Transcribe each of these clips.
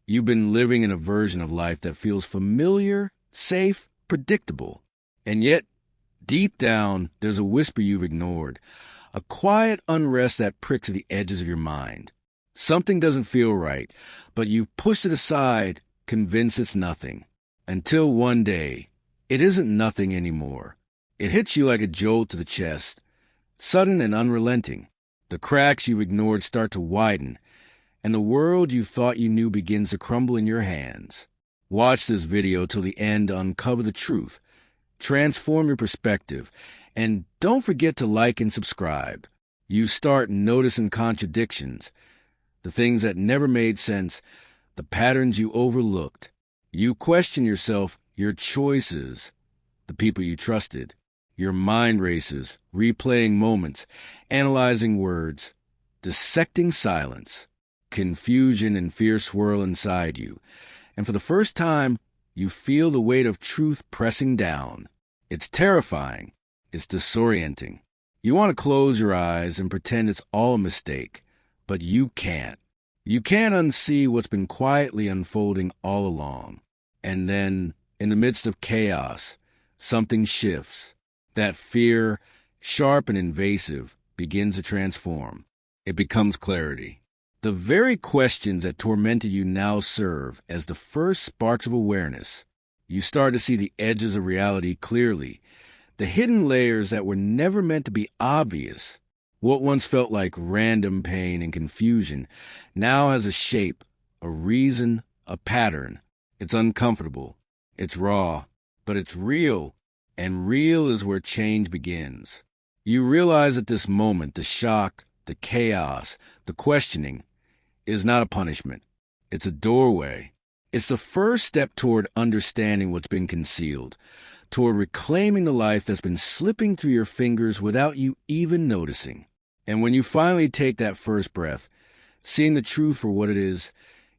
You've been living in a version of life that feels familiar, safe, predictable. And yet, deep down, there's a whisper you've ignored, a quiet unrest that pricks at the edges of your mind. Something doesn't feel right, but you've pushed it aside, convinced it's nothing. Until one day, it isn't nothing anymore. It hits you like a jolt to the chest, sudden and unrelenting. The cracks you've ignored start to widen, and the world you thought you knew begins to crumble in your hands. Watch this video till the end to uncover the truth, transform your perspective, and don't forget to like and subscribe. You start noticing contradictions, the things that never made sense, the patterns you overlooked. You question yourself, your choices, the people you trusted. Your mind races, replaying moments, analyzing words, dissecting silence. Confusion and fear swirl inside you, and for the first time, you feel the weight of truth pressing down. It's terrifying. It's disorienting. You want to close your eyes and pretend it's all a mistake, but you can't. You can't unsee what's been quietly unfolding all along. And then, in the midst of chaos, something shifts. That fear, sharp and invasive, begins to transform. It becomes clarity. The very questions that tormented you now serve as the first sparks of awareness. You start to see the edges of reality clearly, the hidden layers that were never meant to be obvious. What once felt like random pain and confusion now has a shape, a reason, a pattern. It's uncomfortable, it's raw, but it's real, and real is where change begins. You realize at this moment the shock, the chaos, the questioning is not a punishment. It's a doorway. It's the first step toward understanding what's been concealed, toward reclaiming the life that's been slipping through your fingers without you even noticing. And when you finally take that first breath, seeing the truth for what it is,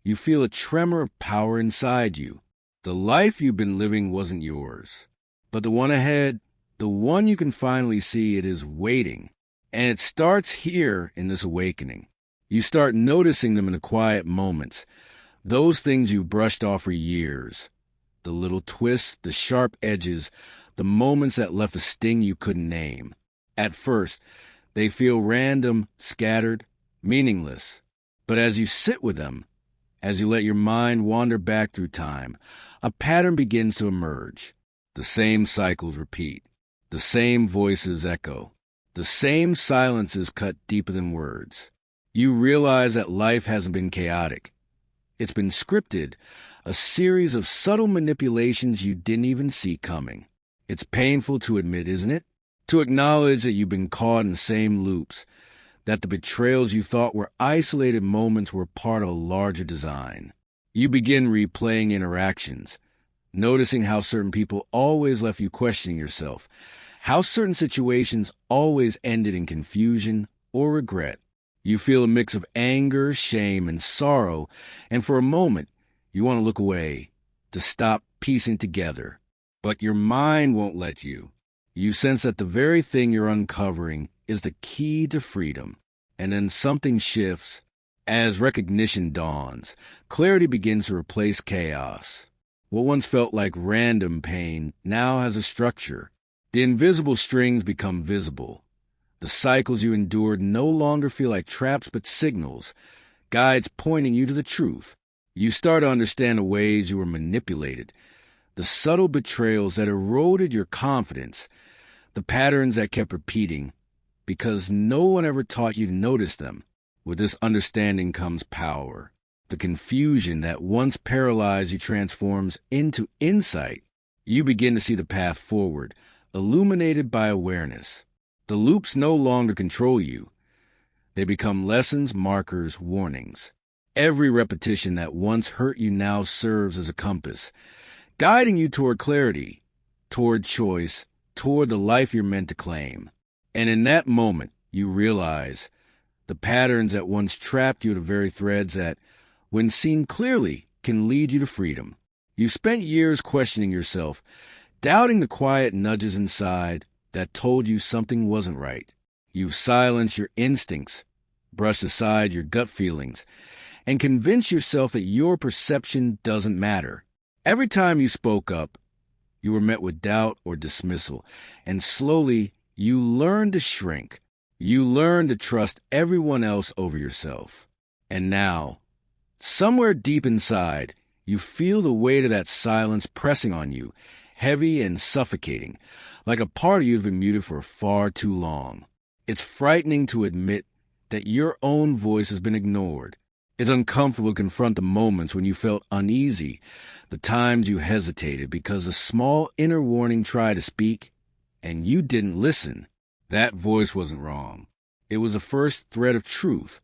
you feel a tremor of power inside you. The life you've been living wasn't yours, but the one ahead, the one you can finally see, it is waiting. And it starts here in this awakening. You start noticing them in the quiet moments, those things you've brushed off for years. The little twists, the sharp edges, the moments that left a sting you couldn't name. At first, they feel random, scattered, meaningless. But as you sit with them, as you let your mind wander back through time, a pattern begins to emerge. The same cycles repeat. The same voices echo. The same silences cut deeper than words. You realize that life hasn't been chaotic. It's been scripted, a series of subtle manipulations you didn't even see coming. It's painful to admit, isn't it? To acknowledge that you've been caught in the same loops, that the betrayals you thought were isolated moments were part of a larger design. You begin replaying interactions, noticing how certain people always left you questioning yourself, how certain situations always ended in confusion or regret. You feel a mix of anger, shame, and sorrow, and for a moment, you want to look away, to stop piecing together. But your mind won't let you. You sense that the very thing you're uncovering is the key to freedom. And then something shifts. As recognition dawns, clarity begins to replace chaos. What once felt like random pain now has a structure. The invisible strings become visible. The cycles you endured no longer feel like traps but signals, guides pointing you to the truth. You start to understand the ways you were manipulated, the subtle betrayals that eroded your confidence, the patterns that kept repeating, because no one ever taught you to notice them. With this understanding comes power. The confusion that once paralyzed you transforms into insight. You begin to see the path forward, illuminated by awareness. The loops no longer control you. They become lessons, markers, warnings. Every repetition that once hurt you now serves as a compass, guiding you toward clarity, toward choice, toward the life you're meant to claim. And in that moment, you realize the patterns that once trapped you are the very threads that, when seen clearly, can lead you to freedom. You've spent years questioning yourself, doubting the quiet nudges inside that told you something wasn't right. You've silenced your instincts, brushed aside your gut feelings, and convince yourself that your perception doesn't matter. Every time you spoke up, you were met with doubt or dismissal, and slowly you learned to shrink. You learned to trust everyone else over yourself. And now, somewhere deep inside, you feel the weight of that silence pressing on you, heavy and suffocating, like a part of you has been muted for far too long. It's frightening to admit that your own voice has been ignored. It's uncomfortable to confront the moments when you felt uneasy, the times you hesitated because a small inner warning tried to speak, and you didn't listen. That voice wasn't wrong. It was the first thread of truth,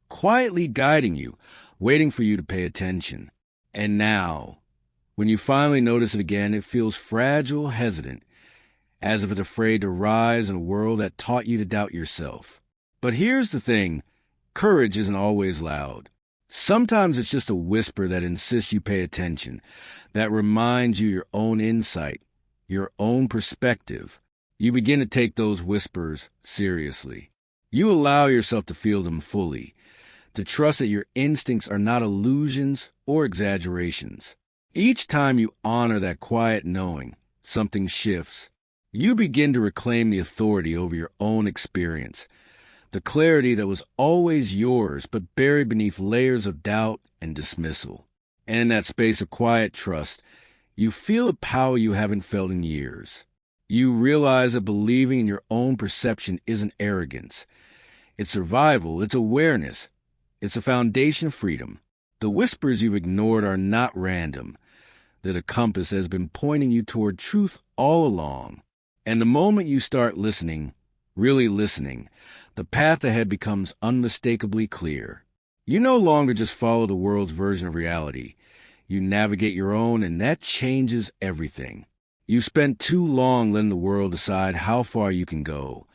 quietly guiding you, waiting for you to pay attention. And now, when you finally notice it again, it feels fragile, hesitant, as if it's afraid to rise in a world that taught you to doubt yourself. But here's the thing. Courage isn't always loud. Sometimes it's just a whisper that insists you pay attention, that reminds you your own insight, your own perspective. You begin to take those whispers seriously. You allow yourself to feel them fully, to trust that your instincts are not illusions or exaggerations. Each time you honor that quiet knowing, something shifts. You begin to reclaim the authority over your own experience, the clarity that was always yours but buried beneath layers of doubt and dismissal. And in that space of quiet trust, you feel a power you haven't felt in years. You realize that believing in your own perception isn't arrogance. It's survival, it's awareness, it's a foundation of freedom. The whispers you've ignored are not random. They're the compass that has been pointing you toward truth all along. And the moment you start listening, really listening, the path ahead becomes unmistakably clear. You no longer just follow the world's version of reality. You navigate your own, and that changes everything. You spent too long letting the world decide how far you can go,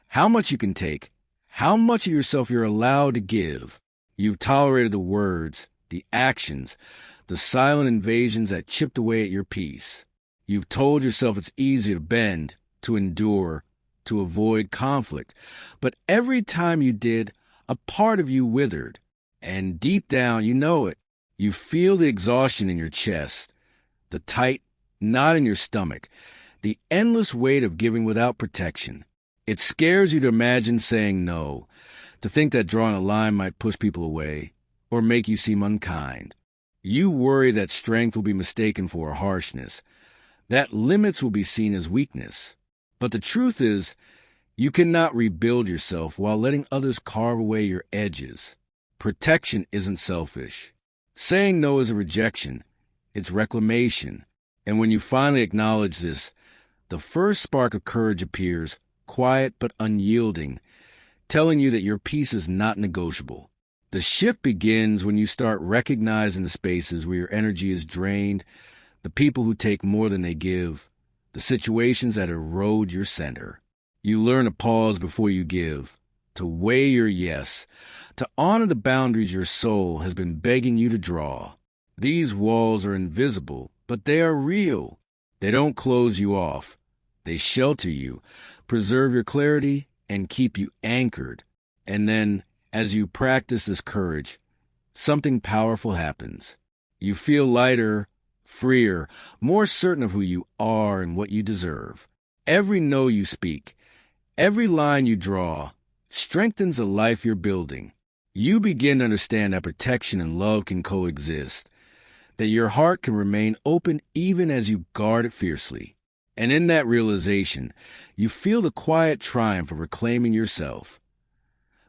how much you can take, how much of yourself you're allowed to give. You've tolerated the words, the actions, the silent invasions that chipped away at your peace. You've told yourself it's easy to bend, to endure, to avoid conflict. But every time you did, a part of you withered. And deep down, you know it. You feel the exhaustion in your chest, the tight knot in your stomach, the endless weight of giving without protection. It scares you to imagine saying no, to think that drawing a line might push people away or make you seem unkind. You worry that strength will be mistaken for harshness, that limits will be seen as weakness. But the truth is, you cannot rebuild yourself while letting others carve away your edges. Protection isn't selfish. Saying no is a rejection. It's reclamation. And when you finally acknowledge this, the first spark of courage appears, quiet but unyielding, telling you that your peace is not negotiable. The shift begins when you start recognizing the spaces where your energy is drained, the people who take more than they give, the situations that erode your center. You learn to pause before you give, to weigh your yes, to honor the boundaries your soul has been begging you to draw. These walls are invisible, but they are real. They don't close you off. They shelter you, preserve your clarity, and keep you anchored. And then, as you practice this courage, something powerful happens. You feel lighter, freer, more certain of who you are and what you deserve. Every no you speak, every line you draw, strengthens the life you're building. You begin to understand that protection and love can coexist, that your heart can remain open even as you guard it fiercely. And in that realization, you feel the quiet triumph of reclaiming yourself.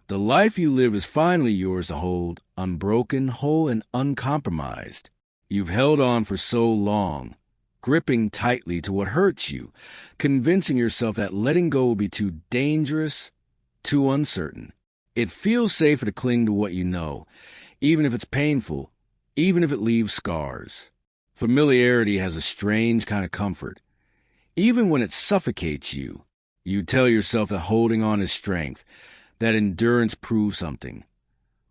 The life you live is finally yours to hold, unbroken, whole, and uncompromised. You've held on for so long, gripping tightly to what hurts you, convincing yourself that letting go will be too dangerous, too uncertain. It feels safer to cling to what you know, even if it's painful, even if it leaves scars. Familiarity has a strange kind of comfort. Even when it suffocates you, you tell yourself that holding on is strength, that endurance proves something.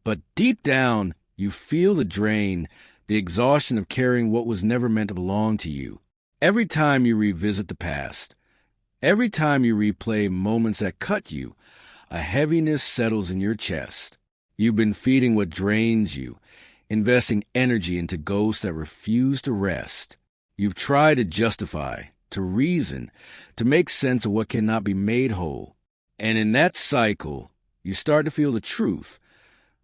But deep down, you feel the drain, the exhaustion of carrying what was never meant to belong to you. Every time you revisit the past, every time you replay moments that cut you, a heaviness settles in your chest. You've been feeding what drains you, investing energy into ghosts that refuse to rest. You've tried to justify, to reason, to make sense of what cannot be made whole. And in that cycle, you start to feel the truth.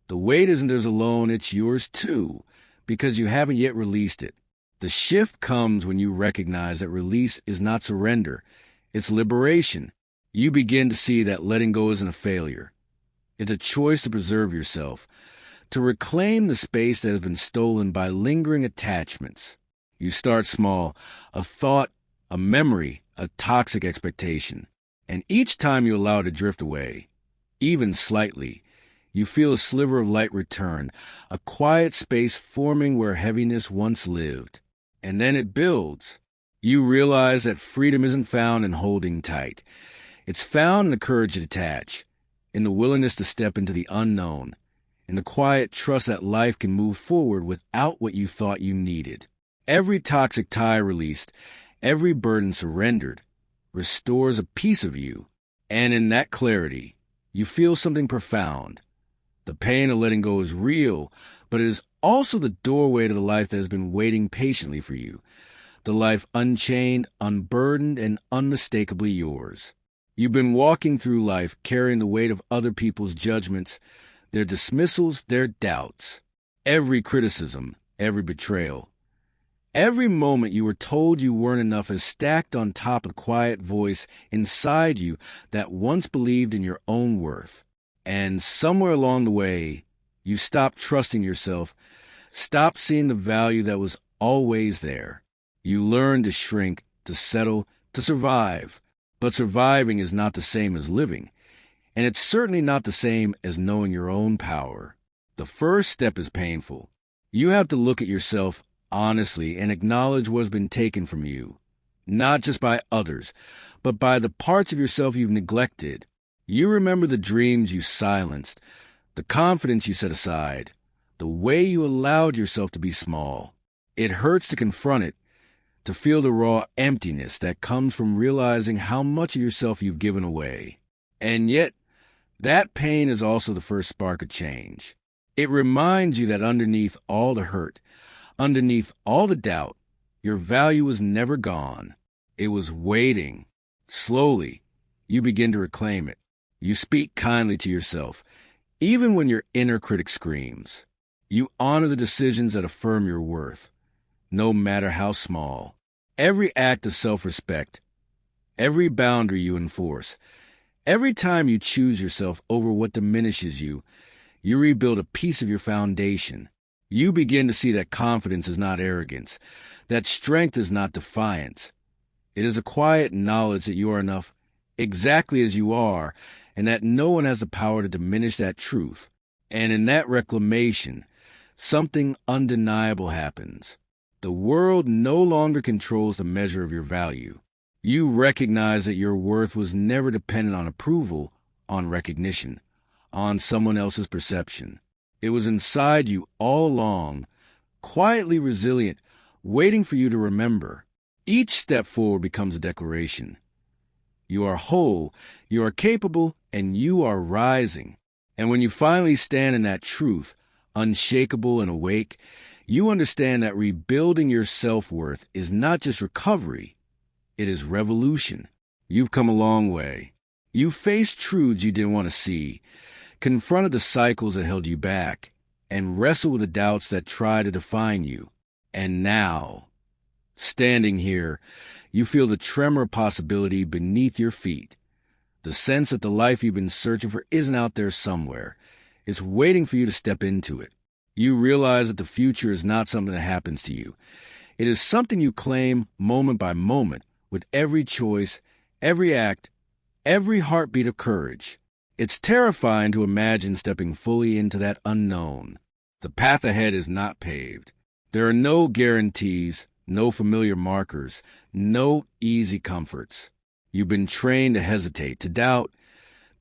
The weight isn't theirs alone, it's yours too, because you haven't yet released it. The shift comes when you recognize that release is not surrender, it's liberation. You begin to see that letting go isn't a failure. It's a choice to preserve yourself, to reclaim the space that has been stolen by lingering attachments. You start small, a thought, a memory, a toxic expectation. And each time you allow it to drift away, even slightly, you feel a sliver of light return, a quiet space forming where heaviness once lived. And then it builds. You realize that freedom isn't found in holding tight. It's found in the courage to detach, in the willingness to step into the unknown, in the quiet trust that life can move forward without what you thought you needed. Every toxic tie released, every burden surrendered, restores a piece of you. And in that clarity, you feel something profound. The pain of letting go is real, but it is also the doorway to the life that has been waiting patiently for you. The life unchained, unburdened, and unmistakably yours. You've been walking through life carrying the weight of other people's judgments, their dismissals, their doubts. Every criticism, every betrayal. Every moment you were told you weren't enough is stacked on top of the quiet voice inside you that once believed in your own worth. And somewhere along the way, you stopped trusting yourself, stopped seeing the value that was always there. You learned to shrink, to settle, to survive. But surviving is not the same as living, and it's certainly not the same as knowing your own power. The first step is painful. You have to look at yourself honestly and acknowledge what has been taken from you, not just by others, but by the parts of yourself you've neglected. You remember the dreams you silenced, the confidence you set aside, the way you allowed yourself to be small. It hurts to confront it, to feel the raw emptiness that comes from realizing how much of yourself you've given away. And yet, that pain is also the first spark of change. It reminds you that underneath all the hurt, underneath all the doubt, your value was never gone. It was waiting. Slowly, you begin to reclaim it. You speak kindly to yourself, even when your inner critic screams. You honor the decisions that affirm your worth, no matter how small. Every act of self-respect, every boundary you enforce, every time you choose yourself over what diminishes you, you rebuild a piece of your foundation. You begin to see that confidence is not arrogance, that strength is not defiance. It is a quiet knowledge that you are enough exactly as you are, and that no one has the power to diminish that truth. And in that reclamation, something undeniable happens. The world no longer controls the measure of your value. You recognize that your worth was never dependent on approval, on recognition, on someone else's perception. It was inside you all along, quietly resilient, waiting for you to remember. Each step forward becomes a declaration. You are whole, you are capable, and you are rising. And when you finally stand in that truth, unshakable and awake, you understand that rebuilding your self-worth is not just recovery, it is revolution. You've come a long way. You faced truths you didn't want to see, confronted the cycles that held you back, and wrestled with the doubts that try to define you. And now, standing here, you feel the tremor of possibility beneath your feet. The sense that the life you've been searching for isn't out there somewhere. It's waiting for you to step into it. You realize that the future is not something that happens to you. It is something you claim moment by moment with every choice, every act, every heartbeat of courage. It's terrifying to imagine stepping fully into that unknown. The path ahead is not paved. There are no guarantees, no familiar markers, no easy comforts. You've been trained to hesitate, to doubt,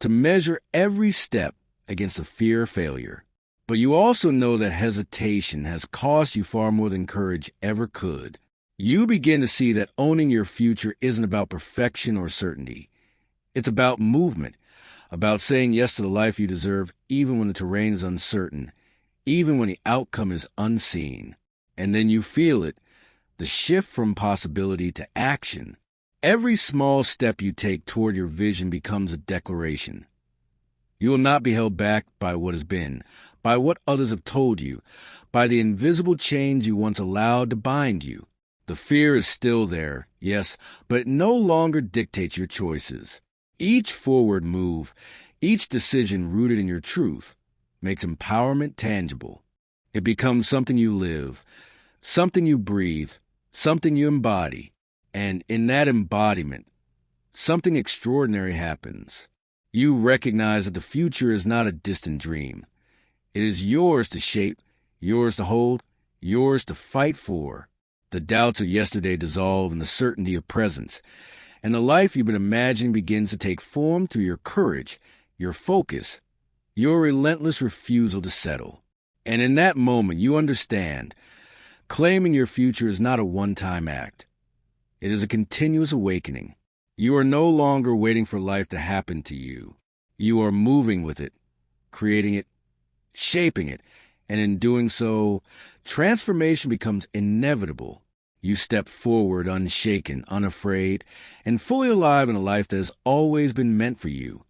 to measure every step against the fear of failure. But you also know that hesitation has cost you far more than courage ever could. You begin to see that owning your future isn't about perfection or certainty. It's about movement, about saying yes to the life you deserve even when the terrain is uncertain, even when the outcome is unseen. And then you feel it, the shift from possibility to action. Every small step you take toward your vision becomes a declaration. You will not be held back by what has been, by what others have told you, by the invisible chains you once allowed to bind you. The fear is still there, yes, but it no longer dictates your choices. Each forward move, each decision rooted in your truth, makes empowerment tangible. It becomes something you live, something you breathe, something you embody. And in that embodiment, something extraordinary happens. You recognize that the future is not a distant dream. It is yours to shape, yours to hold, yours to fight for. The doubts of yesterday dissolve in the certainty of presence, and the life you've been imagining begins to take form through your courage, your focus, your relentless refusal to settle. And in that moment, you understand, claiming your future is not a one-time act. It is a continuous awakening. You are no longer waiting for life to happen to you. You are moving with it, creating it, shaping it, and in doing so, transformation becomes inevitable. You step forward unshaken, unafraid, and fully alive in a life that has always been meant for you.